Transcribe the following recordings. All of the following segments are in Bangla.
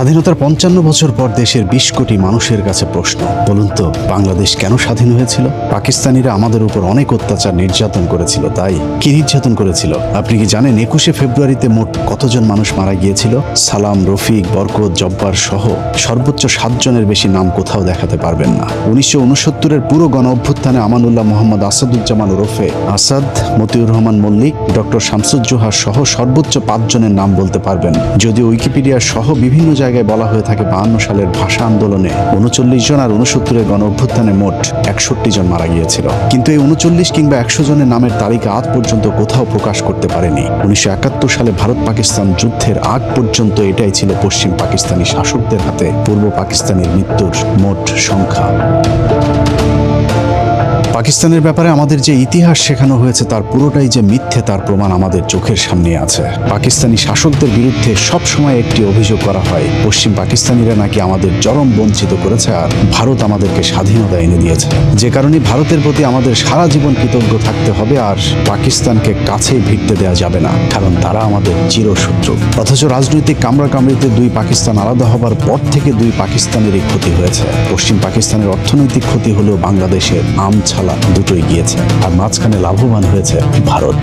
স্বাধীনতার ৫৫ বছর পর দেশের ২০ কোটি মানুষের কাছে প্রশ্ন, বলুন তো বাংলাদেশ কেন স্বাধীন হয়েছিল? পাকিস্তানিরা আমাদের উপর অনেক অত্যাচার নির্যাতন করেছিল, তাই কি নির্যাতন করেছিল আপনি কি জানেন? ২১শে ফেব্রুয়ারিতে মোট কতজন মানুষ মারা গিয়েছিল? সালাম, রফিক, বরকত, জব্বার সহ সর্বোচ্চ ৭ জনের বেশি নাম কোথাও দেখাতে পারবেন না। ১৯৬৯-এর পুরো গণ অভ্যুত্থানে আমানুল্লাহ মোহাম্মদ আসাদুজ্জামান ওরফে আসাদ, মতিউর রহমান মল্লিক, ডক্টর শামসুজ্জোহা সহ সর্বোচ্চ ৫ জনের নাম বলতে পারবেন। যদিও উইকিপিডিয়া সহ বিভিন্ন জায়গায় বলা হয়ে থাকে ৫২ সালের ভাষা আন্দোলনে ৩৯ জন আর ৬৯-এর গণ অভ্যুত্থানে মোট ৬১ জন মারা গিয়েছিল। কিন্তু এই ৩৯ কিংবা ১০০ জনের নামের তালিকা আজ পর্যন্ত কোথাও প্রকাশ করতে পারেনি। ১৯৭১ সালে ভারত পাকিস্তান যুদ্ধের আগ পর্যন্ত এটাই ছিল পশ্চিম পাকিস্তানি শাসকদের হাতে পূর্ব পাকিস্তানের মৃত্যুর মোট সংখ্যা। পাকিস্তানের ব্যাপারে আমাদের যে ইতিহাস শেখানো হয়েছে তার পুরোটাই যে মিথ্যে তার প্রমাণ আমাদের চোখের সামনে আছে। পাকিস্তানি শাসকদের বিরুদ্ধে সব সময় একটি অভিযোগ করা হয়, পশ্চিম পাকিস্তানিরা নাকি আমাদের চরম বঞ্চিত করেছে আর ভারত আমাদেরকে স্বাধীনতা এনে দিয়েছে। যে কারণে ভারতের প্রতি আমাদের সারা জীবন কৃতজ্ঞ থাকতে হবে আর পাকিস্তানকে কাছেই ভিড়তে দেওয়া যাবে না, কারণ তারা আমাদের চিরশত্রু। অথচ রাজনৈতিক কামড়াকামড়িতে দুই পাকিস্তান আলাদা হবার পর থেকে দুই পাকিস্তানেরই ক্ষতি হয়েছে। পশ্চিম পাকিস্তানের অর্থনৈতিক ক্ষতি হলেও বাংলাদেশের আমছালা দুটোই গিয়েছে আর মাঝখানে লাভবান হয়েছে ভারত।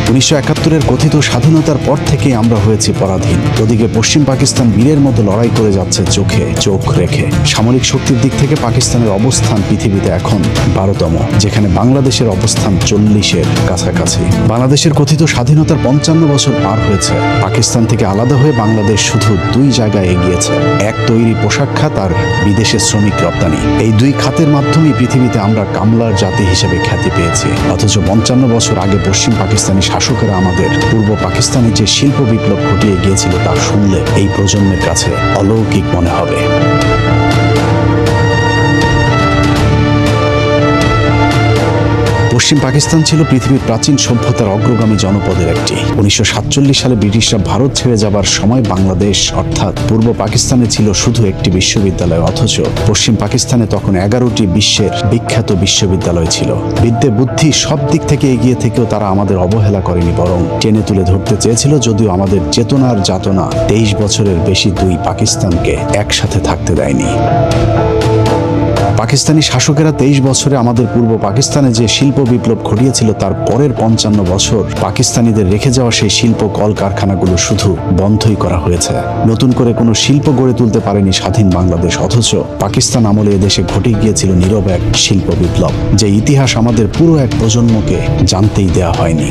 ১৯৭১-এর কথিত স্বাধীনতার পর থেকে আমরা হয়েছি পরাধীন। ওদিকে পশ্চিম পাকিস্তান বীরের মতো লড়াই করে যাচ্ছে চোখে চোখ রেখে। সামরিক শক্তির দিক থেকে পাকিস্তানের অবস্থান পৃথিবীতে এখন ১২তম, যেখানে বাংলাদেশের অবস্থান ৪০-এর কাছাকাছি। বাংলাদেশের কথিত স্বাধীনতার ৫৫ বছর পার হয়েছে। পাকিস্তান থেকে আলাদা হয়ে বাংলাদেশ শুধু দুই জায়গায় এগিয়েছে, এক তৈরি পোশাক খাত আর বিদেশে শ্রমিক রপ্তানি। এই দুই খাতের মাধ্যমেই পৃথিবীতে আমরা কামলার জাতি হিসেবে খ্যাতি পেয়েছি। অথচ ৫৫ বছর আগে পশ্চিম পাকিস্তানি শাসকেরা আমাদের পূর্ব পাকিস্তানে যে শিল্প বিপ্লব ঘটিয়ে গিয়েছিল তা শুনলে এই প্রজন্মের কাছে অলৌকিক মনে হবে। পশ্চিম পাকিস্তান ছিল পৃথিবীর প্রাচীন সভ্যতার অগ্রগামী জনপদের একটি। ১৯৪৭ সালে ব্রিটিশরা ভারত ছেড়ে যাবার সময় বাংলাদেশ অর্থাৎ পূর্ব পাকিস্তানে ছিল শুধু একটি বিশ্ববিদ্যালয়, অথচ পশ্চিম পাকিস্তানে তখন ১১টি বিশ্বের বিখ্যাত বিশ্ববিদ্যালয় ছিল। বিদ্যে বুদ্ধি সব দিক থেকে এগিয়ে থেকেও তারা আমাদের অবহেলা করেনি, বরং টেনে তুলে ধরতে চেয়েছিল। যদিও আমাদের চেতনার যাতনা ২৩ বছরের বেশি দুই পাকিস্তানকে একসাথে থাকতে দেয়নি। পাকিস্তানি শাসকেরা ২৩ বছরে আমাদের পূর্ব পাকিস্তানে যে শিল্প বিপ্লব ঘটিয়েছিল তার পরের ৫৫ বছর পাকিস্তানিদের রেখে যাওয়া সেই শিল্প কলকারখানাগুলো শুধু বন্ধই করা হয়েছে। নতুন করে কোনো শিল্প গড়ে তুলতে পারেনি স্বাধীন বাংলাদেশ। অথচ পাকিস্তান আমলে এদেশে ঘটে গিয়েছিল নীরব এক শিল্প বিপ্লব, যে ইতিহাস আমাদের পুরো এক প্রজন্মকে জানতেই দেওয়া হয়নি।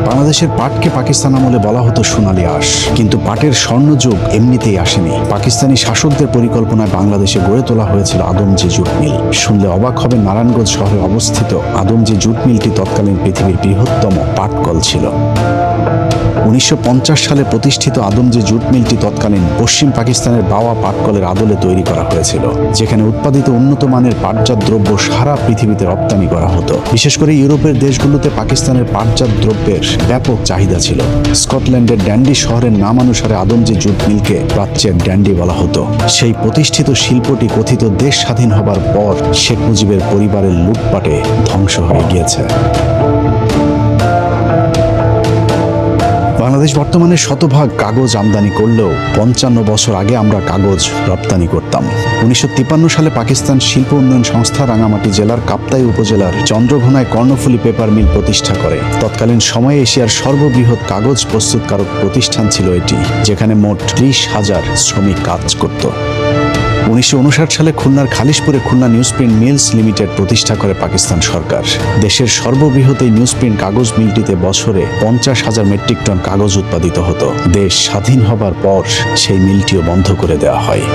বাংলাদেশের পাটকে পাকিস্তান আমলে বলা হতো সোনালী আঁশ, কিন্তু পাটের স্বর্ণযুগ এমনিতেই আসেনি। পাকিস্তানি শাসকদের পরিকল্পনায় বাংলাদেশে গড়ে তোলা হয়েছিল আদমজি জুট মিল। শুনলে অবাক হবে, নারায়ণগঞ্জ শহরে অবস্থিত আদমজি জুট মিলটি তৎকালীন পৃথিবীর বৃহত্তম পাটকল ছিল। ১৯৫০ সালে প্রতিষ্ঠিত আদমজি জুট মিলটি তৎকালীন পশ্চিম পাকিস্তানের বাওয়া পাটকলের আদলে তৈরি করা হয়েছিল, যেখানে উৎপাদিত উন্নত মানের পাটজাত দ্রব্য সারা পৃথিবীতে রপ্তানি করা হতো। বিশেষ করে ইউরোপের দেশগুলোতে পাকিস্তানের পাটজাত দ্রব্যের ব্যাপক চাহিদা ছিল। স্কটল্যান্ডের ড্যান্ডি শহরের নাম অনুসারে আদমজি জুট মিলকে প্রাচ্যের ড্যান্ডি বলা হতো। সেই প্রতিষ্ঠিত শিল্পটি কথিত দেশ স্বাধীন হবার পর শেখ মুজিবের পরিবারের লুটপাটে ধ্বংস হয়ে গিয়েছে। বাংলাদেশ বর্তমানে শতভাগ কাগজ আমদানি করলেও ৫৫ বছর আগে আমরা কাগজ রপ্তানি করতাম। ১৯৫৩ সালে পাকিস্তান শিল্প উন্নয়ন সংস্থা রাঙামাটি জেলার কাপ্তাই উপজেলার চন্দ্রঘোনায় কর্ণফুলী পেপার মিল প্রতিষ্ঠা করে। তৎকালীন সময়ে এশিয়ার সর্ববৃহৎ কাগজ প্রস্তুতকারক প্রতিষ্ঠান ছিল এটি, যেখানে মোট ৩০,০০০ শ্রমিক কাজ করত। ১৯৫৯ সালে খুলনার খালিশপুরে খুলনা নিউজপ্রিন্ট মিলস লিমিটেড প্রতিষ্ঠা করে পাকিস্তান সরকার। দেশের সর্ববৃহৎ এই নিউজপ্রিন্ট কাগজ মিলটিতে বছরে ৫০,০০০ মেট্রিক টন কাগজ উৎপাদিত হতো। দেশ স্বাধীন হবার পর সেই মিলটিও বন্ধ করে দেওয়া হয়।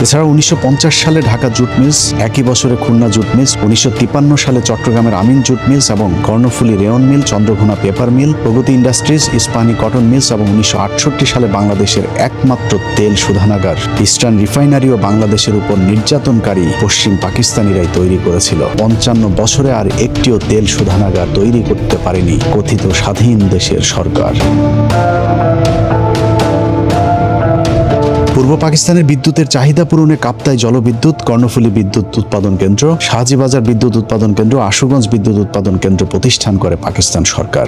এছাড়া ১৯৫০ সালে ঢাকা জুট মিলস, একই বছরে খুলনা জুট মিলস, ১৯৫৩ সালে চট্টগ্রামের আমিন জুট মিলস এবং কর্ণফুলী রেয়ন মিল, চন্দ্রঘোনা পেপার মিল, প্রগতি ইন্ডাস্ট্রিজ, ইস্পাহানি কটন মিলস এবং ১৯৬৮ সালে বাংলাদেশের একমাত্র তেল শোধনাগার ইস্টার্ন রিফাইনারিও বাংলাদেশের উপর নির্যাতনকারী পশ্চিম পাকিস্তানিরাই তৈরি করেছিল। ৫৫ বছরে আর একটিও তেল শোধনাগার তৈরি করতে পারেনি কথিত স্বাধীন দেশের সরকার। পূর্ব পাকিস্তানের বিদ্যুতের চাহিদা পূরণে কাপ্তাই জলবিদ্যুৎ, কর্ণফুলী বিদ্যুৎ উৎপাদন কেন্দ্র, শাহজিবাজার বিদ্যুৎ উৎপাদন কেন্দ্র, আশুগঞ্জ বিদ্যুৎ উৎপাদন কেন্দ্র প্রতিষ্ঠান করে পাকিস্তান সরকার।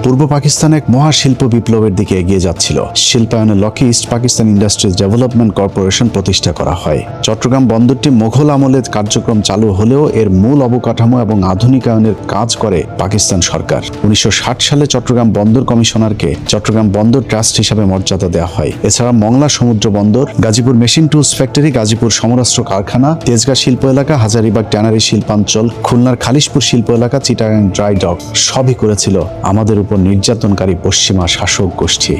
পূর্ব পাকিস্তান এক মহাশিল্প বিপ্লবের দিকে এগিয়ে যাচ্ছিল। শিল্পায়নে লকি east Pakistan industries development corporation প্রতিষ্ঠা করা হয়। চট্টগ্রাম বন্দরটি মোঘল আমলে কার্যক্রম চালু হলেও এর মূল অবকাঠামো এবং আধুনিকায়নের কাজ করে পাকিস্তান সরকার। 1960 সালে চট্টগ্রাম বন্দর কমিশনারকে চট্টগ্রাম বন্দর ট্রাস্ট হিসাবে মর্যাদা দেওয়া হয়। এছাড়া মংলা সমুদ্র বন্দর, Gazipur machine tools factory, Gazipur সমরাস্ত্র কারখানা, তেজগাঁ শিল্প এলাকা, হাজারীবাগ ট্যানারি শিল্পাঞ্চল, খুলনার খালিশপুর শিল্প এলাকা, চিটাগাং ড্রাই ডক সবই করেছিল আমাদের উপর নির্যাতনকারী পশ্চিমা শাসক গোষ্ঠী।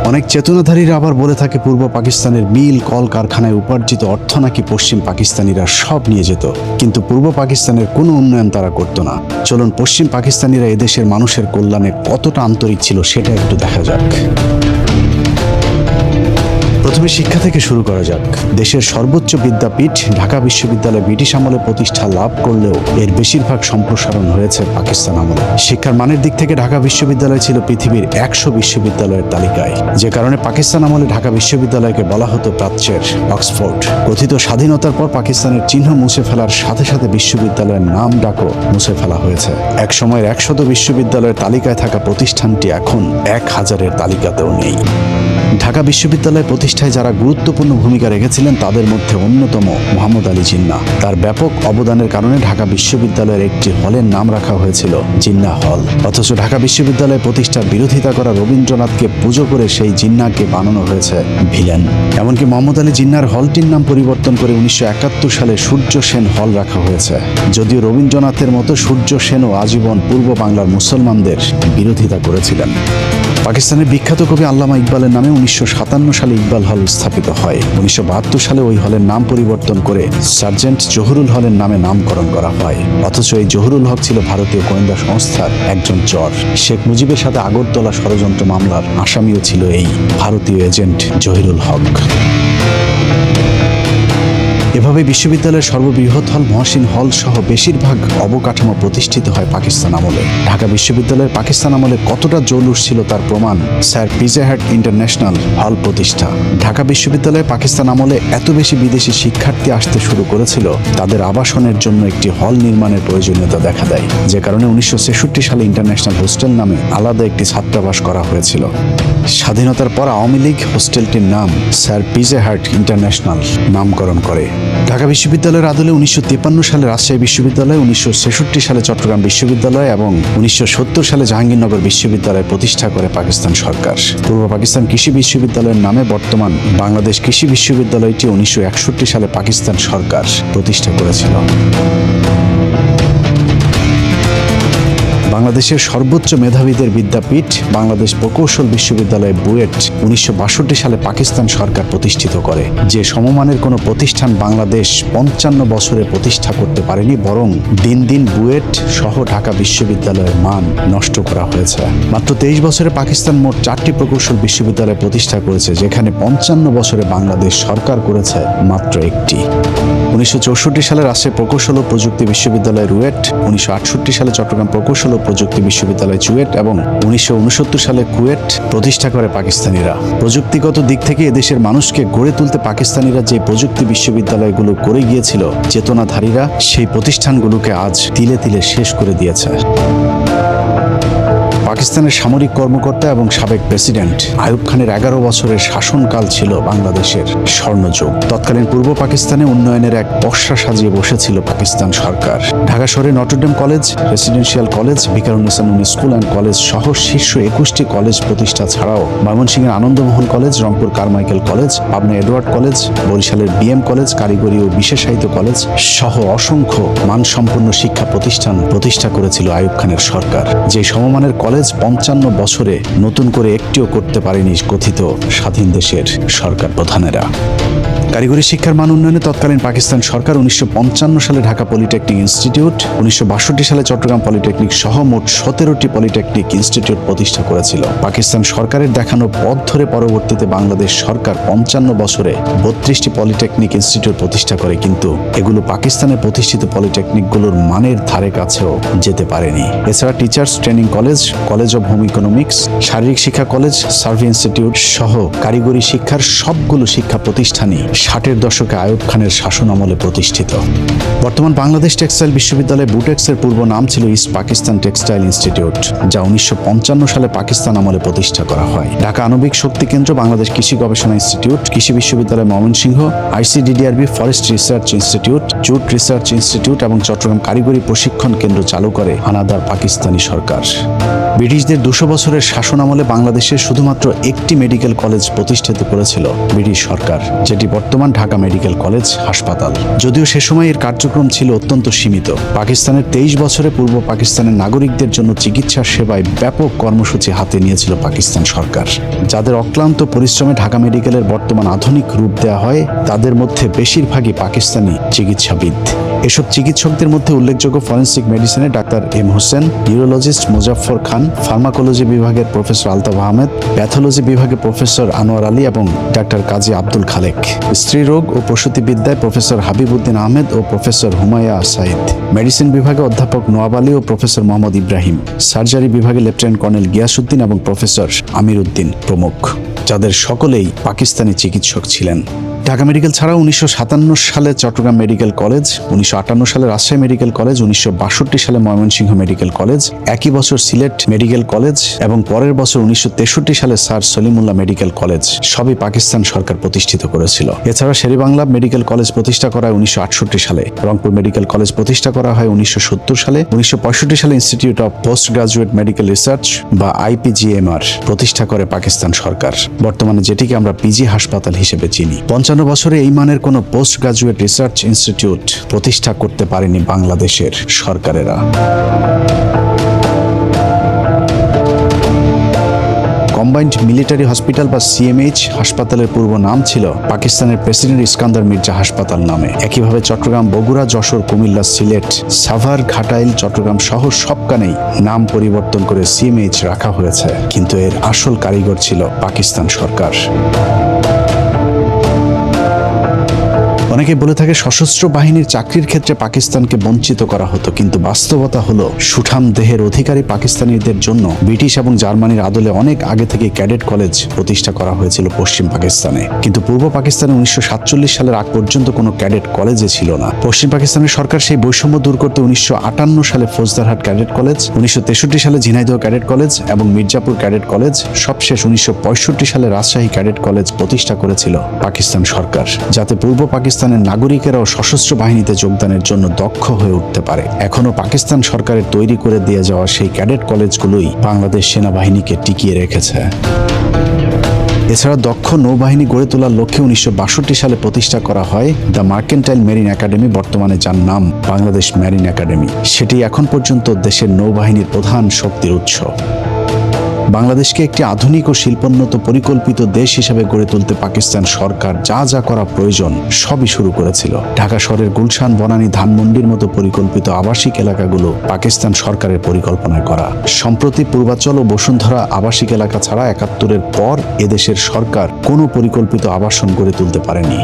অনেক চেতনাধারীরা আবার বলে থাকে পূর্ব পাকিস্তানের মিল, কল কারখানায় উপার্জিত অর্থ নাকি পশ্চিম পাকিস্তানিরা সব নিয়ে যেত, কিন্তু পূর্ব পাকিস্তানের কোনো উন্নয়ন তারা করত না। চলুন পশ্চিম পাকিস্তানিরা এদেশের মানুষের কল্যাণে কতটা আন্তরিক ছিল সেটা একটু দেখা যাক। প্রথমে শিক্ষা থেকে শুরু করা যাক। দেশের সর্বোচ্চ বিদ্যাপীঠ ঢাকা বিশ্ববিদ্যালয় ব্রিটিশ আমলে প্রতিষ্ঠা লাভ করলেও এর বেশিরভাগ সম্প্রসারণ হয়েছে পাকিস্তান আমলে। শিক্ষার মানের দিক থেকে ঢাকা বিশ্ববিদ্যালয় ছিল পৃথিবীর 100 বিশ্ববিদ্যালয়ের তালিকায়, যে কারণে পাকিস্তান আমলে ঢাকা বিশ্ববিদ্যালয়কে বলা হতো প্রাচ্যের অক্সফোর্ড। কথিত স্বাধীনতার পর পাকিস্তানের চিহ্ন মুছে ফেলার সাথে সাথে বিশ্ববিদ্যালয়ের নাম ডাকও মুছে ফেলা হয়েছে। এক সময়ের 100 বিশ্ববিদ্যালয়ের তালিকায় থাকা প্রতিষ্ঠানটি এখন 1000-এর তালিকাতেও নেই। ঢাকা বিশ্ববিদ্যালয় প্রতিষ্ঠায় যারা গুরুত্বপূর্ণ ভূমিকা রেখেছিলেন তাদের মধ্যে অন্যতম মোহাম্মদ আলী জিন্নাহ। তার ব্যাপক অবদানের কারণে ঢাকা বিশ্ববিদ্যালয়ের একটি হলের নাম রাখা হয়েছিল জিন্নাহ হল। অথচ ঢাকা বিশ্ববিদ্যালয় প্রতিষ্ঠার বিরোধিতা করা রবীন্দ্রনাথকে পুজো করে সেই জিন্নাহকে বানানো হয়েছে ভিলেন। এমনকি মোহাম্মদ আলী জিন্নাহর হলটির নাম পরিবর্তন করে 1971 সালে সূর্য সেন হল রাখা হয়েছে। যদিও রবীন্দ্রনাথের মতো সূর্য সেনও আজীবন পূর্ব বাংলার মুসলমানদের বিরোধিতা করেছিলেন। পাকিস্তানের বিখ্যাত কবি আল্লামা ইকবালের নামে 1957 সালে ইকবাল হল স্থাপিত হয়। 1972 সালে ওই হলের নাম পরিবর্তন করে সার্জেন্ট জহুরুল হলের নামে নামকরণ করা হয়। অথচ এই জহুরুল হক ছিল ভারতীয় গোয়েন্দা সংস্থার একজন চর। শেখ মুজিবের সাথে আগরতলা ষড়যন্ত্র মামলার আসামিও ছিল এই ভারতীয় এজেন্ট জহিরুল হক। এভাবে বিশ্ববিদ্যালয়ের সর্ববৃহৎ হল মহসিন হল সহ বেশিরভাগ অবকাঠামো প্রতিষ্ঠিত হয় পাকিস্তান আমলে। ঢাকা বিশ্ববিদ্যালয়ের পাকিস্তান আমলে কতটা জৌলুস ছিল তার প্রমাণ স্যার পিজে হাট ইন্টারন্যাশনাল হল প্রতিষ্ঠা। ঢাকা বিশ্ববিদ্যালয়ে পাকিস্তান আমলে এত বেশি বিদেশি শিক্ষার্থী আসতে শুরু করেছিল, তাদের আবাসনের জন্য একটি হল নির্মাণের প্রয়োজনীয়তা দেখা দেয়, যে কারণে 1963 সালে ইন্টারন্যাশনাল হোস্টেল নামে আলাদা একটি ছাত্রাবাস করা হয়েছিল। স্বাধীনতার পর আওয়ামী লীগ হোস্টেলটির নাম স্যার পিজে হাট ইন্টারন্যাশনাল নামকরণ করে। ঢাকা বিশ্ববিদ্যালয়ের আদলে 1953 সালে রাজশাহী বিশ্ববিদ্যালয়, 1966 সালে চট্টগ্রাম বিশ্ববিদ্যালয় এবং 1970 সালে জাহাঙ্গীরনগর বিশ্ববিদ্যালয় প্রতিষ্ঠা করে পাকিস্তান সরকার। পূর্ব পাকিস্তান কৃষি বিশ্ববিদ্যালয়ের নামে বর্তমান বাংলাদেশ কৃষি বিশ্ববিদ্যালয়টি 1961 সালে পাকিস্তান সরকার প্রতিষ্ঠা করেছিল। বাংলাদেশের সর্বোচ্চ মেধাবীদের বিদ্যাপীঠ বাংলাদেশ প্রকৌশল বিশ্ববিদ্যালয় বুয়েট 1962 সালে পাকিস্তান সরকার প্রতিষ্ঠিত করে। যে সমমানের কোনো প্রতিষ্ঠান বাংলাদেশ 55 বছরে প্রতিষ্ঠা করতে পারেনি, বরং দিন দিন বুয়েট সহ ঢাকা বিশ্ববিদ্যালয়ের মান নষ্ট করা হয়েছে। মাত্র 23 বছরে পাকিস্তান মোট 4টি প্রকৌশল বিশ্ববিদ্যালয় প্রতিষ্ঠা করেছে, যেখানে 55 বছরে বাংলাদেশ সরকার করেছে মাত্র একটি। 1964 সালে রাজশাহী প্রকৌশল ও প্রযুক্তি বিশ্ববিদ্যালয় রুয়েট, 1968 সালে চট্টগ্রাম প্রকৌশল ও প্রযুক্তি বিশ্ববিদ্যালয় চুয়েট এবং 1969 সালে কুয়েট প্রতিষ্ঠা করে পাকিস্তানিরা। প্রযুক্তিগত দিক থেকে এদেশের মানুষকে গড়ে তুলতে পাকিস্তানিরা যে প্রযুক্তি বিশ্ববিদ্যালয়গুলো করে গিয়েছিল, চেতনাধারীরা সেই প্রতিষ্ঠানগুলোকে আজ তিলে তিলে শেষ করে দিয়েছে। পাকিস্তানের সামরিক কর্মকর্তা এবং সাবেক প্রেসিডেন্ট আইয়ুব খানের 11 বছরের শাসনকাল ছিল বাংলাদেশের স্বর্ণযুগ। তৎকালীন পূর্ব পাকিস্তানে উন্নয়নের এক পসরা সাজিয়ে বসেছিল পাকিস্তান সরকার। ঢাকা শহরে Notre Dame college, residential college, Viqarunnisa Noon school and college সহ শীর্ষ 21টি কলেজ প্রতিষ্ঠা ছাড়াও ময়মনসিংহের Ananda Mohan college, Rangpur Carmichael college, Pabna Edward college, বরিশালের বিএম কলেজ, কারিগরি ও বিশেষায়িত কলেজ সহ অসংখ্য মানসম্পন্ন শিক্ষা প্রতিষ্ঠান প্রতিষ্ঠা করেছিল আইয়ুব খানের সরকার। যে সমমানের কলেজ 55 বছরে নতুন করে একটিও করতে পারেনি কথিত স্বাধীন দেশের সরকার প্রধানেরা। কারিগরি শিক্ষার মান উন্নয়নে তৎকালীন পাকিস্তান সরকার 1955 সালে ঢাকা পলিটেকনিক ইনস্টিটিউট, 1962 সালে চট্টগ্রাম পলিটেকনিক সহ মোট 17টি পলিটেকনিক ইনস্টিটিউট প্রতিষ্ঠা করেছিল। পাকিস্তান সরকারের দেখানো পথ ধরে পরবর্তীতে বাংলাদেশ সরকার 55 বছরে 32টি পলিটেকনিক ইনস্টিটিউট প্রতিষ্ঠা করে, কিন্তু এগুলো পাকিস্তানের প্রতিষ্ঠিত পলিটেকনিকগুলোর মানের ধারে কাছেও যেতে পারেনি। এছাড়া teachers training college, college of home economics, শারীরিক শিক্ষা কলেজ, সার্ভে ইনস্টিটিউট সহ কারিগরি শিক্ষার সবগুলো শিক্ষা প্রতিষ্ঠানই 60-এর দশকে আইয়ুব খানের শাসন আমলে প্রতিষ্ঠিত। বর্তমান বাংলাদেশ টেক্সটাইল বিশ্ববিদ্যালয় বুটেক্সের পূর্ব নাম ছিল ইস্ট পাকিস্তান টেক্সটাইল ইনস্টিটিউট, যা 1955 সালে পাকিস্তান আমলে প্রতিষ্ঠা করা হয়। ঢাকা আণবিক শক্তি কেন্দ্র, বাংলাদেশ কৃষি গবেষণা ইনস্টিটিউট, কৃষি বিশ্ববিদ্যালয় Mymensingh, ICDDRB forest research institute, jute research institute এবং চট্টগ্রাম কারিগরি প্রশিক্ষণ কেন্দ্র চালু করে হানাদার পাকিস্তানি সরকার। ব্রিটিশদের 200 বছরের শাসন আমলে বাংলাদেশে শুধুমাত্র একটি মেডিকেল কলেজ প্রতিষ্ঠিত করেছিল ব্রিটিশ সরকার, যেটি বর্তমান ঢাকা মেডিকেল কলেজ হাসপাতাল। যদিও সে সময় এর কার্যক্রম ছিল অত্যন্ত সীমিত। পাকিস্তানের 23 বছরে পূর্ব পাকিস্তানের নাগরিকদের জন্য চিকিৎসা সেবায় ব্যাপক কর্মসূচি হাতে নিয়েছিল পাকিস্তান সরকার, যাদের অক্লান্ত পরিশ্রমে ঢাকা মেডিকেলের বর্তমান আধুনিক রূপ দেওয়া হয়। তাদের মধ্যে বেশিরভাগই পাকিস্তানি চিকিৎসাবিদ। এসব চিকিৎসকদের মধ্যে উল্লেখযোগ্য ফরেন্সিক মেডিসিনে doctor M Hossain, neurologist Muzaffar Khan, pharmacology বিভাগের প্রফেসর আলতাফ আহমেদ, প্যাথোলজি বিভাগে প্রফেসর আনোয়ার আলী এবং ডাক্তার কাজী আব্দুল খালেক, স্ত্রীরোগ ও প্রসূতিবিদ্যায় প্রফেসর হাবিবউদ্দিন আহমেদ ও প্রফেসর হুমায়া সাইদ, মেডিসিন বিভাগে অধ্যাপক নোয়াব আলী ও প্রফেসর মোহাম্মদ ইব্রাহিম, সার্জারি বিভাগে লেফটেন্যান্ট কর্নেল গিয়াসউদ্দিন এবং প্রফেসর আমির উদ্দিন প্রমুখ, যাদের সকলেই পাকিস্তানি চিকিৎসক ছিলেন। ঢাকা মেডিকেল ছাড়াও 1957 সালে চট্টগ্রাম মেডিকেল কলেজ, 1958 সালে রাজশাহী মেডিকেল কলেজ, 1962 সালে ময়মনসিংহ মেডিকেল কলেজ, একই বছর সিলেট মেডিকেল কলেজ এবং পরের বছর 1963 সালে স্যার সলিমুল্লাহ মেডিকেল কলেজ সবই পাকিস্তান সরকার প্রতিষ্ঠিত করেছিল। এছাড়া শেরেবাংলা মেডিকেল কলেজ প্রতিষ্ঠা করা হয় 1968 সালে, রংপুর মেডিকেল কলেজ প্রতিষ্ঠা করা হয় 1970 সালে, 1965 সালে institute of post graduate medical research বা IPGMR প্রতিষ্ঠা করে পাকিস্তান সরকার, বর্তমানে যেটিকে আমরা পিজি হাসপাতাল হিসেবে চিনি। 55 বছরে এই মানের কোনো পোস্ট গ্রাজুয়েট রিসার্চ ইনস্টিটিউট প্রতিষ্ঠা করতে পারেনি বাংলাদেশের সরকারেরা। কম্বাইন্ড মিলিটারি হসপিটাল বা CMH হাসপাতালের পূর্ব নাম ছিল পাকিস্তানের প্রেসিডেন্ট ইস্কান্দার মির্জা হাসপাতাল নামে। একইভাবে চট্টগ্রাম, বগুড়া, যশোর, কুমিল্লা, সিলেট, সাভার, ঘাটাইল, চট্টগ্রাম সহ সবখানেই নাম পরিবর্তন করে CMH রাখা হয়েছে, কিন্তু এর আসল কারিগর ছিল পাকিস্তান সরকার। অনেকে বলে থাকে সশস্ত্র বাহিনীর চাকরির ক্ষেত্রে পাকিস্তানকে বঞ্চিত করা হতো, কিন্তু বাস্তবতা হলো সুঠাম দেহের অধিকারী পাকিস্তানিদের জন্য ব্রিটিশ এবং জার্মানির আদলে অনেক আগে থেকে ক্যাডেট কলেজ প্রতিষ্ঠা করা হয়েছিল পশ্চিম পাকিস্তানে, কিন্তু পূর্ব পাকিস্তানে 1947 সালের আগ পর্যন্ত কোনো ক্যাডেট কলেজে ছিল না। পশ্চিম পাকিস্তানের সরকার সেই বৈষম্য দূর করতে 1958 সালে ফৌজদারহাট ক্যাডেট কলেজ, 1963 সালে ঝিনাইদহ ক্যাডেট কলেজ এবং মির্জাপুর ক্যাডেট কলেজ, সবশেষ 1965 সালে রাজশাহী ক্যাডেট কলেজ প্রতিষ্ঠা করেছিল পাকিস্তান সরকার, যাতে পূর্ব পাকিস্তানের নাগরিকেরাও সশস্ত্র বাহিনীতে যোগদানের জন্য দক্ষ হয়ে উঠতে পারে। এখনো পাকিস্তান সরকারের তৈরি করে দিয়ে যাওয়া সেই ক্যাডেট কলেজগুলোই বাংলাদেশ সেনাবাহিনীকে টিকিয়ে রেখেছে। এছাড়া দক্ষ নৌবাহিনী গড়ে তোলার লক্ষ্যে 1962 সালে প্রতিষ্ঠা করা হয় দ্য মার্কেন্টাইল মেরিন একাডেমি, বর্তমানে যার নাম বাংলাদেশ মেরিন একাডেমি। সেটি এখন পর্যন্ত দেশের নৌবাহিনীর প্রধান শক্তির উৎস। বাংলাদেশকে একটি আধুনিক ও শিল্পোন্নত পরিকল্পিত দেশ হিসেবে গড়ে তুলতে পাকিস্তান সরকার যা যা করা প্রয়োজন সবই শুরু করেছিল। ঢাকা শহরের গুলশান, বনানী, ধানমন্ডির মতো পরিকল্পিত আবাসিক এলাকাগুলো পাকিস্তান সরকারের পরিকল্পনায় করা। সম্প্রতি পূর্বাচল ও বসুন্ধরা আবাসিক এলাকা ছাড়া 71-এর পর এদেশের সরকার কোনো পরিকল্পিত আবাসন গড়ে তুলতে পারেনি।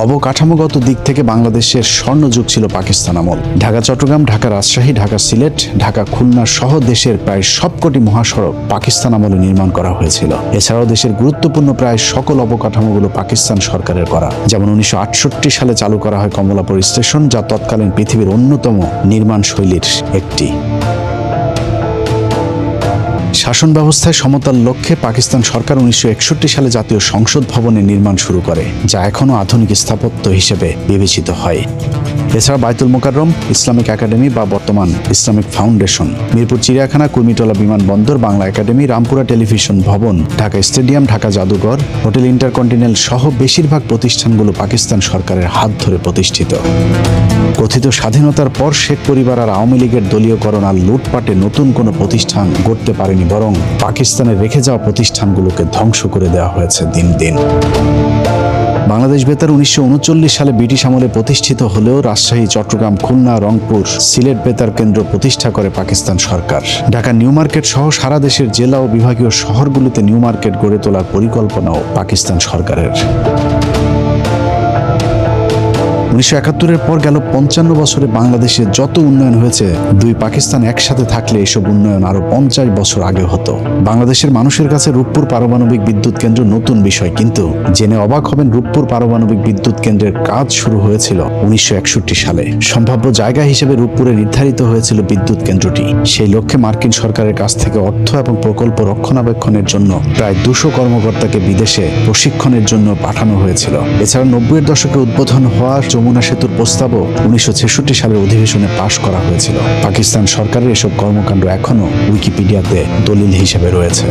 অবকাঠামোগত দিক থেকে বাংলাদেশের স্বর্ণযুগ ছিল পাকিস্তান আমল। ঢাকা চট্টগ্রাম, ঢাকা রাজশাহী, ঢাকা সিলেট, ঢাকা খুলনা সহ দেশের প্রায় সবকটি মহাসড়ক পাকিস্তান আমলে নির্মাণ করা হয়েছিল। এছাড়াও দেশের গুরুত্বপূর্ণ প্রায় সকল অবকাঠামোগুলো পাকিস্তান সরকারের করা। যেমন 1968 সালে চালু করা হয় কমলাপুর স্টেশন, যা তৎকালীন পৃথিবীর অন্যতম নির্মাণ শৈলীর একটি। শাসন ব্যবস্থায় সমতার লক্ষ্যে পাকিস্তান সরকার 1961 সালে জাতীয় সংসদ ভবনের নির্মাণ শুরু করে, যা এখনও আধুনিক স্থাপত্য হিসেবে বিবেচিত হয়। এছাড়া বাইতুল মোকাররম, ইসলামিক একাডেমি বা বর্তমান ইসলামিক ফাউন্ডেশন, মিরপুর চিড়িয়াখানা, কুর্মিটোলা বিমানবন্দর, বাংলা একাডেমি, রামপুরা টেলিভিশন ভবন, ঢাকা স্টেডিয়াম, ঢাকা জাদুঘর, হোটেল ইন্টারকন্টিনেন্টাল সহ বেশিরভাগ প্রতিষ্ঠানগুলো পাকিস্তান সরকারের হাত ধরে প্রতিষ্ঠিত। কথিত স্বাধীনতার পর শেখ পরিবার আর আওয়ামী লীগের দলীয়করণ আর লুটপাটে নতুন কোনো প্রতিষ্ঠান গড়তে পারেনি, বরং পাকিস্তানের রেখে যাওয়া প্রতিষ্ঠানগুলোকে ধ্বংস করে দেওয়া হয়েছে দিন দিন। বাংলাদেশ বেতার 1939 সালে ব্রিটিশ আমলে প্রতিষ্ঠিত হলেও রাজশাহী, চট্টগ্রাম, খুলনা, রংপুর, সিলেট বেতার কেন্দ্র প্রতিষ্ঠা করে পাকিস্তান সরকার। ঢাকা নিউ মার্কেট সহ সারা দেশের জেলা ও বিভাগীয় শহরগুলিতে নিউ মার্কেট গড়ে তোলার পরিকল্পনাও পাকিস্তান সরকারের। 1971-এর পর গেল 55 বছরে বাংলাদেশে যত উন্নয়ন হয়েছে, দুই পাকিস্তান একসাথে থাকলে এসব উন্নয়ন আরো 50 বছর আগে হতো। বাংলাদেশের মানুষের কাছে রূপপুর পারমাণবিক বিদ্যুৎ কেন্দ্র নতুন বিষয়, কিন্তু জেনে অবাক হবেন রূপপুর পারমাণবিক বিদ্যুৎ কেন্দ্রের কাজ শুরু হয়েছিল 1961 সালে। সম্ভাব্য জায়গা হিসেবে রূপপুরে নির্ধারিত হয়েছিল বিদ্যুৎ কেন্দ্রটি। সেই লক্ষ্যে মার্কিন সরকারের কাছ থেকে অর্থ এবং প্রকল্প রক্ষণাবেক্ষণের জন্য প্রায় 200 কর্মকর্তাকে বিদেশে প্রশিক্ষণের জন্য পাঠানো হয়েছিল। এছাড়া 90-এর দশকে উদ্বোধন হওয়া যমুনা সেতুর প্রস্তাবও 1966 সালের অধিবেশনে পাশ করা হয়েছিল। পাকিস্তান সরকারের এসব কর্মকাণ্ড এখনো উইকিপিডিয়াতে দলিল হিসেবে রয়েছে।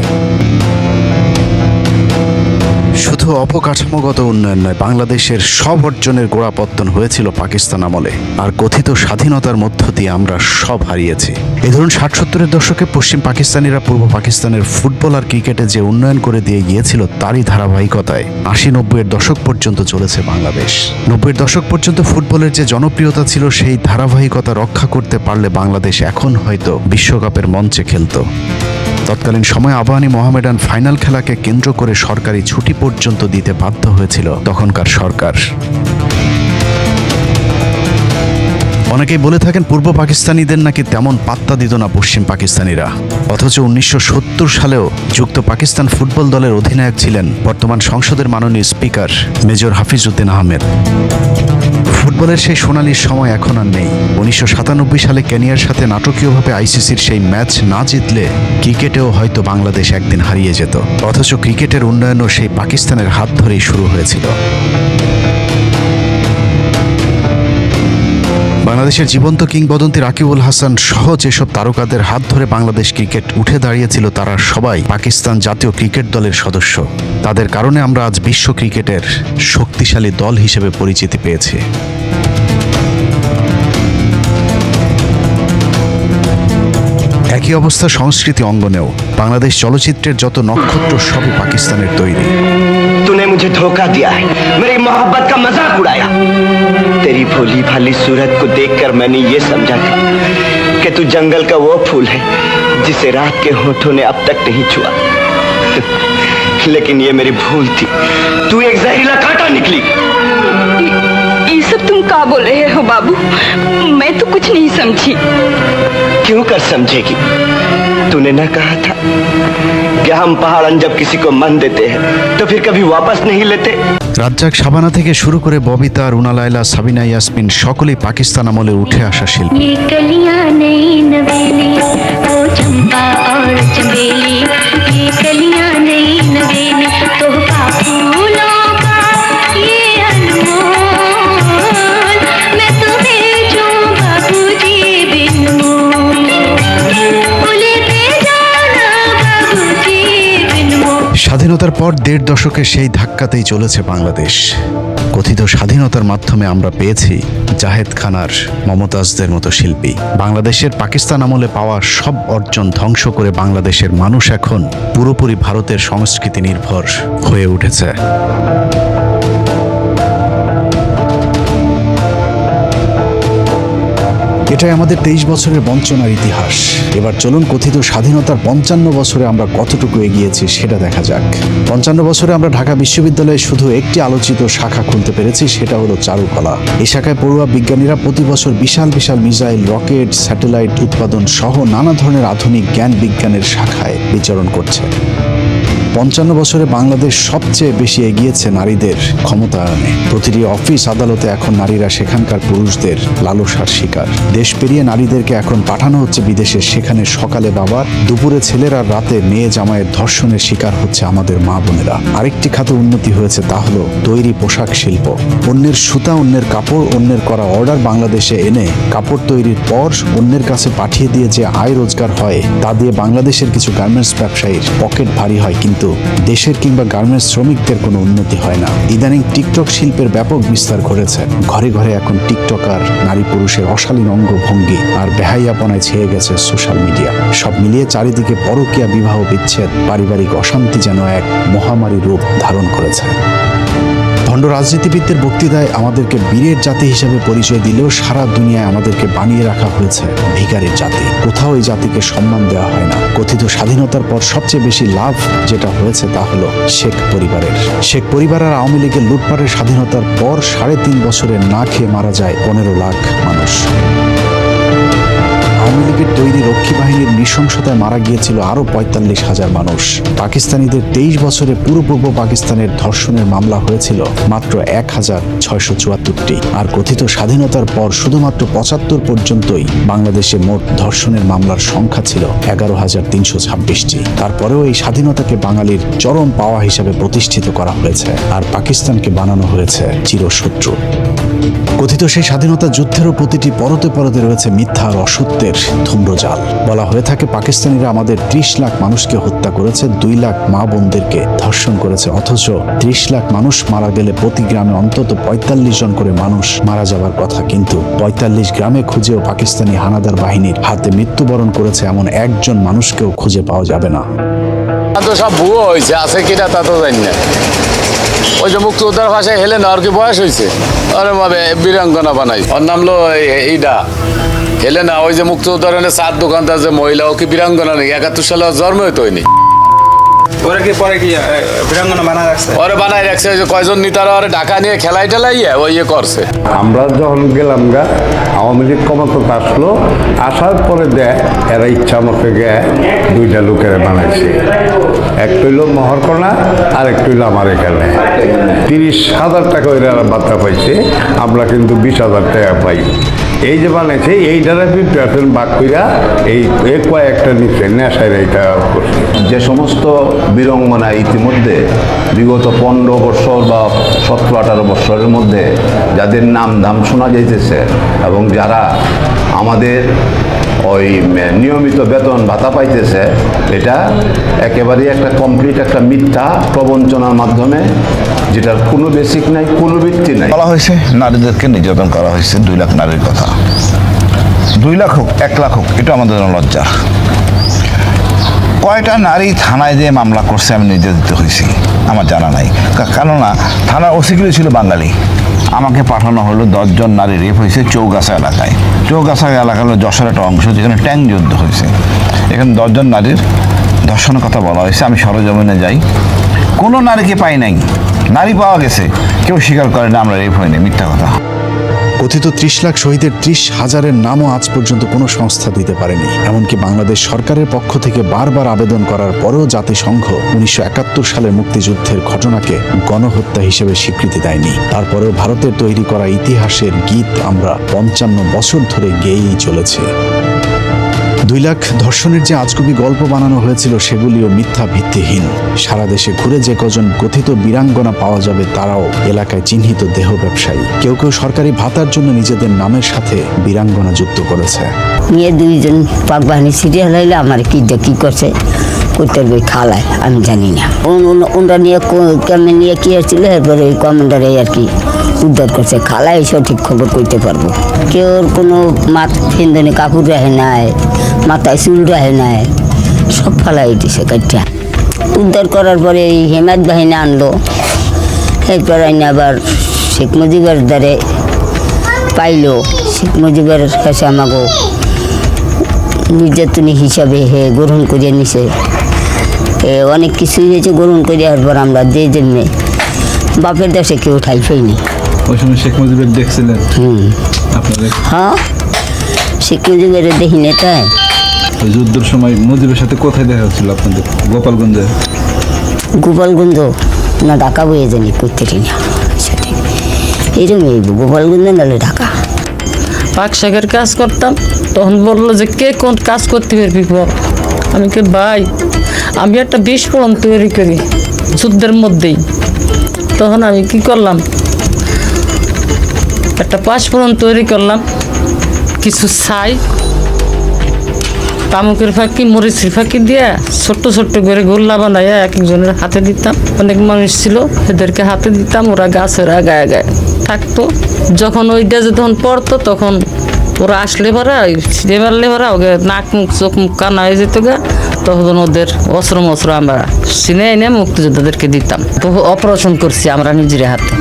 শুধু অবকাঠামোগত উন্নয়ন নয়, বাংলাদেশের সব অর্জনের গোড়াপত্তন হয়েছিল পাকিস্তান আমলে, আর কথিত স্বাধীনতার মধ্য দিয়ে আমরা সব হারিয়েছি। এই ধরুন 60-70-এর দশকে পশ্চিম পাকিস্তানিরা পূর্ব পাকিস্তানের ফুটবল আর ক্রিকেটে যে উন্নয়ন করে দিয়ে গিয়েছিল, তারই ধারাবাহিকতায় 80-90-এর দশক পর্যন্ত চলেছে বাংলাদেশ। 90-এর দশক পর্যন্ত ফুটবলের যে জনপ্রিয়তা ছিল, সেই ধারাবাহিকতা রক্ষা করতে পারলে বাংলাদেশ এখন হয়তো বিশ্বকাপের মঞ্চে খেলত। তৎকালীন সময়ে আবাহনী মোহামেডান ফাইনাল খেলাকে কেন্দ্র করে সরকারি ছুটি পর্যন্ত দিতে বাধ্য হয়েছিল তখনকার সরকার। অনেকেই বলে থাকেন পূর্ব পাকিস্তানিদের নাকি তেমন পাত্তা দিত না পশ্চিম পাকিস্তানিরা, অথচ 1970 সালেও যুক্ত পাকিস্তান ফুটবল দলের অধিনায়ক ছিলেন বর্তমান সংসদের মাননীয় স্পিকার মেজর হাফিজউদ্দিন আহমেদ। ফুটবলের সেই সোনালী সময় এখন আর নেই। 1997 সালে কেনিয়ার সাথে নাটকীয়ভাবে আইসিসির সেই ম্যাচ না জিতলে ক্রিকেটেও হয়তো বাংলাদেশ একদিন হারিয়ে যেত, অথচ ক্রিকেটের উন্নয়নও সেই পাকিস্তানের হাত ধরেই শুরু হয়েছিল। বাংলাদেশের জীবন্ত কিংবদন্তি রাকিবুল হাসান সহ যেসব তারকাদের হাত ধরে বাংলাদেশ ক্রিকেট উঠে দাঁড়িয়েছিল, তারা সবাই পাকিস্তান জাতীয় ক্রিকেট দলের সদস্য। তাদের কারণে আমরা আজ বিশ্ব ক্রিকেটের শক্তিশালী দল হিসেবে পরিচিতি পেয়েছি। একই অবস্থা সংস্কৃতি অঙ্গনেও। বাংলাদেশ চলচ্চিত্রের যত নক্ষত্র সবই পাকিস্তানের তৈরি। तूने मुझे धोखा दिया है, मेरी मोहब्बत का मजाक उड़ाया। तेरी भोली भाली सूरत को देखकर मैंने ये समझा था कि तू जंगल का वो फूल है जिसे रात के होठों ने अब तक नहीं छुआ। लेकिन ये मेरी भूल थी, तू एक जहरीला कांटा निकली। ये सब तुम क्या बोल रहे हो बाबू? मैं तो कुछ नहीं समझी। क्यों कर समझेगी? तूने ना कहा था कि हम पहाड़न जब किसी को मन देते हैं तो फिर कभी वापस नहीं लेते। রাজ্জাক, শাবানা থেকে শুরু করে ববিতা, রুনা লায়লা, সাবিনা ইয়াসমিন সকলেই পাকিস্তান আমলে উঠে আসা শিল্পী। ये कलियां नई नवेली, वो चंपा और चमेली, ये कलियां नई नवेली, तोहफा फूलों का ये अनमोल, मैं तुम्हें जो बाबूजी बिन मोल, भूलते जाना बाबूजी बिन मोल। স্বাধীনতার পর 1.5 দশকের সেই ধাক্কাতেই চলেছে বাংলাদেশ। কথিত স্বাধীনতার মাধ্যমে আমরা পেয়েছি জাহেদ খানার, মমতাজদের মতো শিল্পী। বাংলাদেশের পাকিস্তান আমলে পাওয়া সব অর্জন ধ্বংস করে বাংলাদেশের মানুষ এখন পুরোপুরি ভারতের সংস্কৃতি নির্ভর হয়ে উঠেছে। এটাই আমাদের 23 বছরের বঞ্চনার ইতিহাস। এবার চলুন কথিত স্বাধীনতার 55 বছরে আমরা কতটুকু এগিয়েছি সেটা দেখা যাক। 55 বছরে আমরা ঢাকা বিশ্ববিদ্যালয়ে শুধু একটি আলোচিত শাখা খুলতে পেরেছি, সেটা হলো চারুকলা। এই শাখায় পড়ুয়া বিজ্ঞানীরা প্রতি বছর বিশাল বিশাল মিসাইল, রকেট, স্যাটেলাইট উৎপাদন সহ নানা ধরনের আধুনিক জ্ঞান বিজ্ঞানের শাখায় বিচরণ করছে। 55 বছরে বাংলাদেশ সবচেয়ে বেশি এগিয়েছে নারীদের ক্ষমতায়নে। প্রতিটি অফিস আদালতে এখন নারীরা সেখানকার পুরুষদের লালসার শিকার। দেশ পেরিয়ে নারীদেরকে এখন পাঠানো হচ্ছে বিদেশে, সেখানে সকালে বাবা, দুপুরে ছেলের আর রাতে মেয়ে জামাইয়ের ধর্ষণের শিকার হচ্ছে আমাদের মা বোনেরা। আরেকটি খাতে উন্নতি হয়েছে, তা হলো তৈরি পোশাক শিল্প। অন্যের সুতা, অন্যের কাপড়, অন্যের করা অর্ডার বাংলাদেশে এনে কাপড় তৈরির পর অন্যের কাছে পাঠিয়ে দিয়ে যে আয় রোজগার হয়, তা দিয়ে বাংলাদেশের কিছু গার্মেন্টস ব্যবসায়ীর পকেট ভারী হয়, কিন্তু দেশের কিংবা গার্মেন্টস শ্রমিকদের কোনো উন্নতি হয় না। ইদানিং টিকটক শিল্পের ব্যাপক বিস্তার ঘটেছে। ঘরে ঘরে এখন টিকটকার, নারী পুরুষের অশালীন অঙ্গভঙ্গি আর বেহাইয়াপনায় ছেয়ে গেছে সোশ্যাল মিডিয়া। সব মিলিয়ে চারিদিকে পরকীয়া, বিবাহ বিচ্ছেদ, পারিবারিক অশান্তি যেন এক মহামারী রূপ ধারণ করেছে। ভণ্ড এগুলো রাজনীতিবিদদের বক্তৃতায় আমাদেরকে বীরের জাতি হিসেবে পরিচয় দিলেও সারা দুনিয়ায় আমাদেরকে বানিয়ে রাখা হয়েছে ভিখারির জাতি। কোথাও এই জাতিকে সম্মান দেওয়া হয় না। কথিত স্বাধীনতার পর সবচেয়ে বেশি লাভ যেটা হয়েছে তা হলো শেখ পরিবারের। শেখ পরিবার আর আওয়ামী লীগের লুটপাটের স্বাধীনতার পর 3.5 বছরে না খেয়ে মারা যায় 15 লাখ মানুষ। আওয়ামী লীগের তৈরি রক্ষী বাহিনীর নৃশংসতায় মারা গিয়েছিল আরো 45,000 মানুষ। পাকিস্তানিদের 23 বছরে পুরো পূর্ব পাকিস্তানের ধর্ষণের মামলা হয়েছিল মাত্র 1,674টি। আর কথিত স্বাধীনতার পর শুধুমাত্র 75 পর্যন্তই বাংলাদেশে মোট ধর্ষণের মামলার সংখ্যা ছিল 11,326টি। তারপরেও এই স্বাধীনতাকে বাঙালির চরম পাওয়া হিসাবে প্রতিষ্ঠিত করা হয়েছে, আর পাকিস্তানকে বানানো হয়েছে চিরশত্রু। কথিত সেই স্বাধীনতা যুদ্ধেরও প্রতিটি পরতে পরতে রয়েছে মিথ্যা আর অসত্যের ধূম্রজাল। বলা হয়ে থাকে পাকিস্তানিরা আমাদের 30 লাখ মানুষকে হত্যা করেছে, 2 লাখ মা বোনদেরকে ধর্ষণ করেছে, অথচ 30 লাখ মানুষ মারা গেলে প্রতি গ্রামে অন্তত 45 জন করে মানুষ মারা যাবার কথা। কিন্তু 45 গ্রামে খুঁজেও পাকিস্তানি হানাদার বাহিনীর হাতে মৃত্যুবরণ করেছে এমন একজন মানুষকেও খুঁজে পাওয়া যাবে না। তো সব ভুয়ো হয়েছে, আছে কিনা তা তো জানি না। ওই যে মুক্তিযোদ্ধার ভাষায় হেলে না, আর কি বয়স হয়েছে, আরে ভাবে বীরাঙ্গনা বানাই, ওর নাম লো এইটা হেলে না। ওই যে মুক্তিযোদ্ধার চার দোকানদার যে মহিলা, ও কি বীরাঙ্গনা নেই? 71 সালে ওর জন্ম হইতো হয়নি। পরে কি বীরাঙ্গনা বানায় রাখছে? ওরে বানাই রাখছে, ওই যে কয়জন নেতারা ওরে ঢাকা নিয়ে খেলাই টেলাইয়া ওই ইয়ে করছে। আমরা যখন গেলাম গা, আওয়ামী লীগ ক্ষমতা আসলো, আসার পরে দেয় এরা ইচ্ছা মতো গে 2টা লোকের বানাইছে। একটা হইল মহরকোনা, আর একটা হইল আমার এখানে। 30,000 টাকা ওইরা বার্তা পাইছে, আমরা কিন্তু 20,000 টাকা পাই। এই যে বানাইছে এইটারা 50% বাক কইরা এই কয়েকটা নিচে নেশায় এইটা করছে। যে সমস্ত বীরঙ্গনা ইতিমধ্যে বিগত 15 বছর বা 17-18 বছরের মধ্যে যাদের নাম ধাম শোনা যাইতেছে এবং যারা আমাদের ওই নিয়মিত বেতন ভাতা পাইতেছে, এটা একেবারেই একটা কমপ্লিট একটা মিথ্যা প্রবঞ্চনার মাধ্যমে, যেটার কোনো বেসিক নাই, কোনো ভিত্তি নাই। বলা হয়েছে নারীদেরকে নির্যাতন করা হয়েছে, 2 লাখ নারীর কথা। 2 লাখ হোক 1 লাখ হোক, এটা আমাদের লজ্জা। কয়টা নারী থানায় যে মামলা করছে আমি নির্যাতিত হয়েছি আমার জানা নাই, কেননা থানার ওসিগুলি ছিল বাঙালি। আমাকে পাঠানো হলো 10 জন নারী রেপ হয়েছে চৌগাছা এলাকায়। চৌগাছা এলাকা হলো যশোর একটা অংশ, যেখানে ট্যাঙ্ক যুদ্ধ হয়েছে। এখানে 10 জন নারীর ধর্ষণের কথা বলা হয়েছে। আমি সরজমিনে যাই, কোনো নারীকে পাই নাই। নারী পাওয়া গেছে, কেউ স্বীকার করে না আমরা রেপ হয়নি, মিথ্যা কথা। কথিত 30 লাখ শহীদের 30,000-এর নামও আজ পর্যন্ত কোনো সংস্থা দিতে পারেনি। এমনকি বাংলাদেশ সরকারের পক্ষ থেকে বারবার আবেদন করার পরেও জাতিসংঘ 1971 সালের মুক্তিযুদ্ধের ঘটনাকে গণহত্যা হিসেবে স্বীকৃতি দেয়নি। তারপরেও ভারতের তৈরি করা ইতিহাসের গীত আমরা 55 বছর ধরে গেয়েই চলেছি। 2 লাখ ধর্ষণের যে আজগুবি গল্প বানানো হয়েছিল, সেগুলিও মিথ্যা, ভিত্তিহীন। সারা দেশে ঘুরে যে কজন কথিত বীরাঙ্গনা পাওয়া যাবে, তারাও এলাকায় চিহ্নিত দেহ ব্যবসায়ী। কেউ কেউ সরকারি ভাতার জন্য নিজেদের নামের সাথে বীরাঙ্গনা যুক্ত করেছে। নিয়ে 2 জন পাক বাহিনী সিরিয়াল হইলে আমার কি করছে করতে বই খালায় আমি জানি না। ওনরা নিয়ে কেমন নিয়ে কি আসছিল, এরপরে ওই কমান্ডারে আর কি উদ্ধার করছে। খালায় সঠিক খবর করতে পারবো। কেউ কোনো ফিন্দনে কাপড় রাখে নাই, মাথায় চুল রাখে নাই, সব ফালাই দিছে কাটটা। উদ্ধার করার পরে এই হেমায়ত বাহিনী আনলো। এরপর আইনে আবার শেখ মুজিবের দ্বারে পাইলো। শেখ মুজিবের কাছে আমাকে নির্যাতনী হিসাবে গ্রহণ করিয়ে নিছে। অনেক কিছুই হয়েছে গ্রহণ করিয়ে পর আমরা যে জন্যে বাপের দেশে কেউ ঠাই পাইনি। ওই সময় শেখ মুজিবের দেখছিলেন? হ্যাঁ, শেখ মুজিবের দেখিনি। তাই যুদ্ধের সময় মুজিবের সাথে কোথায় দেখা হচ্ছিল আপনাদের? গোপালগঞ্জে? গোপালগঞ্জ না ঢাকা বয়ে জানি করতে না, সাথে এইরকম গোপালগঞ্জ নাহলে ঢাকা। পাক শাকের কাজ করতাম, তখন বললো যে কে কোন কাজ করতে পারবি বল। আমি কে ভাই, আমি একটা বিস্ফোরণ তৈরি করি যুদ্ধের মধ্যেই। তখন আমি কি করলাম, একটা পাঁচফোড়ন তৈরি করলাম, কিছু ছাই, তামুকের ফাঁকি, মরিচের ফাঁকি দিয়ে ছোট্ট ছোট্ট করে গোল্লা বানাইয়া এক একজনের হাতে দিতাম। অনেক মানুষ ছিল, এদেরকে হাতে দিতাম, ওরা গাছের গায়ে গায়ে থাকতো। যখন ওইটা যখন পড়তো, তখন ওরা আসলে ভরা ছিঁড়ে মারলে ভরা ওকে নাক মুখ চোখ মুখ কানা হয়ে যেত গা। তখন ওদের অস্ত্র মস্ত্র আমরা চিনে এনে মুক্তিযোদ্ধাদেরকে দিতাম। বহু অপারেশন করছি আমরা নিজের হাতে,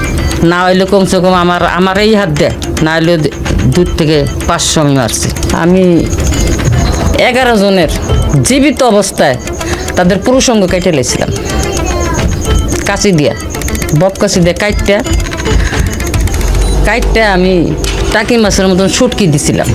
না হইলে কমসে কম আমার এই হাত দেয়, না হইলে 2 থেকে 500 আমি মারছি। আমি 11 জনের জীবিত অবস্থায় তাদের পুরুষঙ্গ কেটে লেছিলাম কাঁচি দিয়া, বককাচি দিয়ে কাইটটা আমি টাকি মাছের মতন শুটকি দিছিলাম।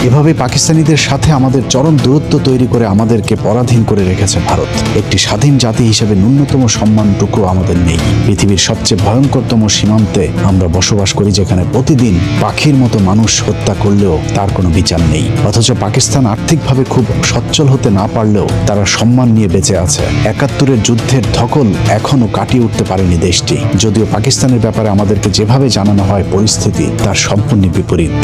এভাবে পাকিস্তানিদের সাথে আমাদের চরম দূরত্ব তৈরি করে আমাদেরকে পরাধীন করে রেখেছে ভারত। একটি স্বাধীন জাতি হিসেবে ন্যূনতম সম্মানটুকু আমাদের নেই। পৃথিবীর সবচেয়ে ভয়ঙ্করতম সীমান্তে আমরা বসবাস করি, যেখানে প্রতিদিন পাখির মতো মানুষ হত্যা করলেও তার কোনো বিচার নেই। অথচ পাকিস্তান আর্থিকভাবে খুব সচ্ছল হতে না পারলেও তারা সম্মান নিয়ে বেঁচে আছে। 71-এর যুদ্ধের ধকল এখনো কাটিয়ে উঠতে পারেনি দেশটি। যদিও পাকিস্তানের ব্যাপারে আমাদেরকে যেভাবে জানানো হয় পরিস্থিতি তার সম্পূর্ণ বিপরীত।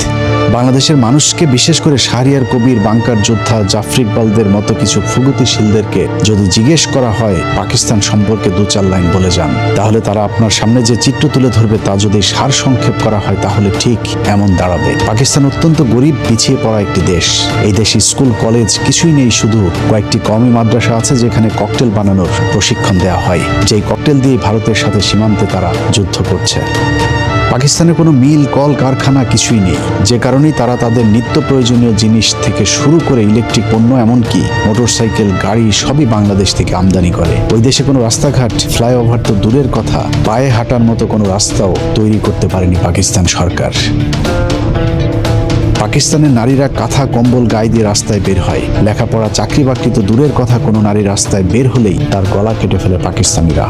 বাংলাদেশের মানুষকে, বিশেষ করে শাহরিয়ার কবির, বাংকার যোদ্ধা, জাফর ইকবালদের মতো কিছু প্রগতিশীলদেরকে যদি জিজ্ঞেস করা হয় পাকিস্তান সম্পর্কে 2-4 লাইন বলে যান, তাহলে তারা আপনার সামনে যে চিত্র তুলে ধরবে তা যদি সার সংক্ষেপ করা হয় তাহলে ঠিক এমন দাঁড়াবে। পাকিস্তান অত্যন্ত গরিব, পিছিয়ে পড়া একটি দেশ। এই দেশে স্কুল কলেজ কিছুই নেই, শুধু কয়েকটি কওমি মাদ্রাসা আছে যেখানে ককটেল বানানোর প্রশিক্ষণ দেওয়া হয়। যেই ককটেল দিয়ে ভারতের সাথে সীমান্তে তারা যুদ্ধ করছে। পাকিস্তানে কোনো মিল, কল কারখানা কিছুই নেই, যে কারণেই তারা তাদের নিত্য প্রয়োজনীয় জিনিস থেকে শুরু করে ইলেকট্রিক পণ্য, এমনকি মোটরসাইকেল, গাড়ি সবই বাংলাদেশ থেকে আমদানি করে। ওই দেশে কোনো রাস্তাঘাট, ফ্লাইওভার তো দূরের কথা, পায়ে হাঁটার মতো কোনো রাস্তাও তৈরি করতে পারেনি পাকিস্তান সরকার। পাকিস্তানের নারীরা কাঁথা কম্বল গায়ে দিয়ে রাস্তায় বের হয়। লেখাপড়া, চাকরি বাকরি তো দূরের কথা, কোনো নারী রাস্তায় বের হলেই তার গলা কেটে ফেলে পাকিস্তানিরা।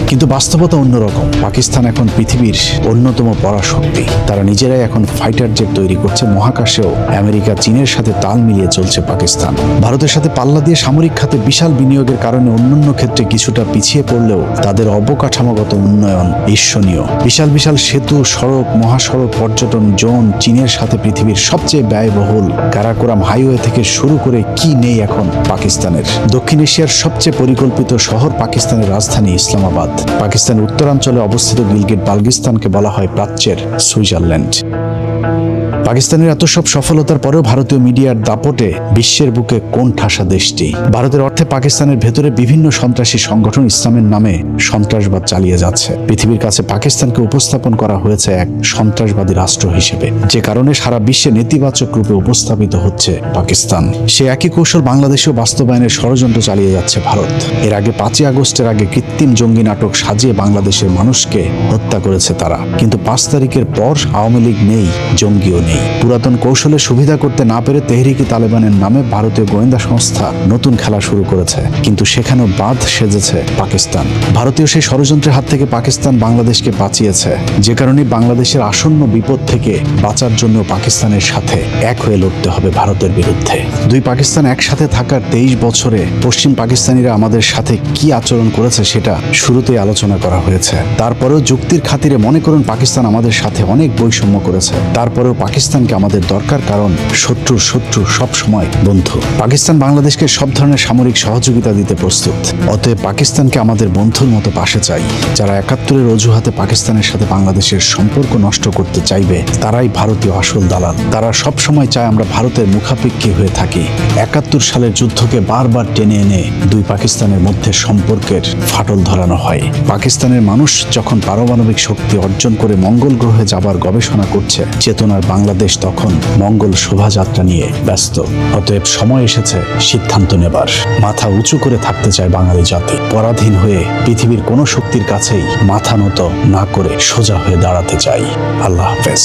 কিন্তু বাস্তবতা অন্যরকম। পাকিস্তান এখন পৃথিবীর অন্যতম পরাশক্তি। তারা নিজেরাই এখন ফাইটার জেট তৈরি করছে। মহাকাশেও আমেরিকা, চীনের সাথে তাল মিলিয়ে চলছে পাকিস্তান। ভারতের সাথে পাল্লা দিয়ে সামরিক খাতে বিশাল বিনিয়োগের কারণে অন্যান্য ক্ষেত্রে কিছুটা পিছিয়ে পড়লেও তাদের অবকাঠামোগত উন্নয়ন ঈর্ষণীয়। বিশাল বিশাল সেতু, সড়ক, মহাসড়ক, পর্যটন জোন, চীনের সাথে পৃথিবীর সবচেয়ে ব্যয়বহুল কারাকোরাম হাইওয়ে থেকে শুরু করে কি নেই এখন পাকিস্তানের। দক্ষিণ এশিয়ার সবচেয়ে পরিকল্পিত শহর পাকিস্তানের রাজধানী ইসলামাবাদ। পাকিস্তানের উত্তরাঞ্চলে অবস্থিত গিলগিট বালগিস্তানকে বলা হয় প্রাচ্যের সুইজারল্যান্ড। পাকিস্তানের এত সব সফলতার পরেও ভারতীয় মিডিয়ার দাপটে বিশ্বের বুকে কোন ঠাসা দেশটি। ভারতের অর্থে পাকিস্তানের ভেতরে বিভিন্ন সন্ত্রাসী সংগঠন ইসলামের নামে সন্ত্রাসবাদ চালিয়ে যাচ্ছে। পৃথিবীর কাছে পাকিস্তানকে উপস্থাপন করা হয়েছে এক সন্ত্রাসবাদী রাষ্ট্র হিসেবে, যে কারণে সারা বিশ্বে নেতিবাচক রূপে উপস্থাপিত হচ্ছে পাকিস্তান। সে একই কৌশল বাংলাদেশেও বাস্তবায়নের ষড়যন্ত্র চালিয়ে যাচ্ছে ভারত। এর আগে 5ই আগস্টের আগে কৃত্রিম জঙ্গি নাটক সাজিয়ে বাংলাদেশের মানুষকে হত্যা করেছে তারা। কিন্তু 5 তারিখের পর আওয়ামী লীগ নেই, জঙ্গিও নেই। পুরাতন কৌশলে সুবিধা করতে না পেরে তেহরিকে তালেবানের নামে ভারতীয় গোয়েন্দা সংস্থা নতুন খেলা শুরু করেছে, কিন্তু সেখানেও বাদ সেজেছে পাকিস্তান। ভারতীয় সেই ষড়যন্ত্রের হাত থেকে পাকিস্তান বাংলাদেশকে বাঁচিয়েছে, যে কারণে বাংলাদেশের আসন্ন বিপদ থেকে বাঁচার জন্য পাকিস্তানের সাথে এক হয়ে লড়তে হবে ভারতের বিরুদ্ধে। দুই পাকিস্তান একসাথে থাকার 23 বছরে পশ্চিম পাকিস্তানিরা আমাদের সাথে কি আচরণ করেছে সেটা শুরুতেই আলোচনা করা হয়েছে। তারপরেও যুক্তির খাতিরে মনে করুন পাকিস্তান আমাদের সাথে অনেক বৈষম্য করেছে, তারপরেও পাকিস্তানকে আমাদের দরকার, কারণ শত্রুর শত্রু সব সময় বন্ধু। পাকিস্তান বাংলাদেশকে সব ধরনের সামরিক সহযোগিতা দিতে প্রস্তুত। অতএব পাকিস্তানকে আমাদের বন্ধুর মতো পাশে চাই। যারা 71-এর অজুহাতে পাকিস্তানের সাথে বাংলাদেশের সম্পর্ক নষ্ট করতে চাইবে তারাই ভারতীয় আসল দালাল। তারা সব সময় চায় আমরা ভারতের মুখাপেক্ষী হয়ে থাকি। 71 সালের যুদ্ধকে বারবার টেনে এনে দুই পাকিস্তানের মধ্যে সম্পর্কের ফাটল ধরানো হয়। পাকিস্তানের মানুষ যখন পারমাণবিক শক্তি অর্জন করে মঙ্গল গ্রহে যাবার গবেষণা করছে, চেতনার বাংলাদেশ তখন মঙ্গল শোভাযাত্রা নিয়ে ব্যস্ত। অতএব সময় এসেছে সিদ্ধান্ত নেবার। মাথা উঁচু করে থাকতে চায় বাঙালি জাতি। পরাধীন হয়ে পৃথিবীর কোনো শক্তির কাছেই মাথা নত না করে সোজা হয়ে দাঁড়াতে চাই। আল্লাহ হাফেজ।